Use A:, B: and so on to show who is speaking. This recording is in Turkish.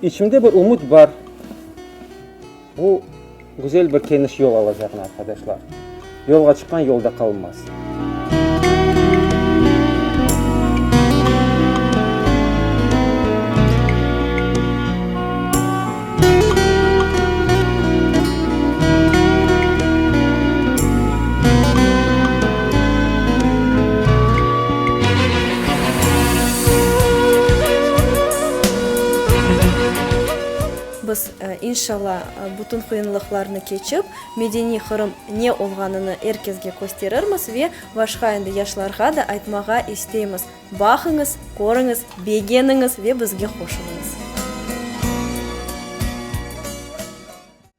A: içimde bir umut var. Bu güzel bir geniş yol alacağım arkadaşlar. Yolga çıkan yolda kalmaz.
B: Biz inşallah bütün kıyınlıklarını geçip Medeniy Qırım ne olganını herkesге gösteririz ve başka yaşlarga da aytmağa isteyimiz. Bakınız, görünüz, beğeniniz ve bizge hoşunuz.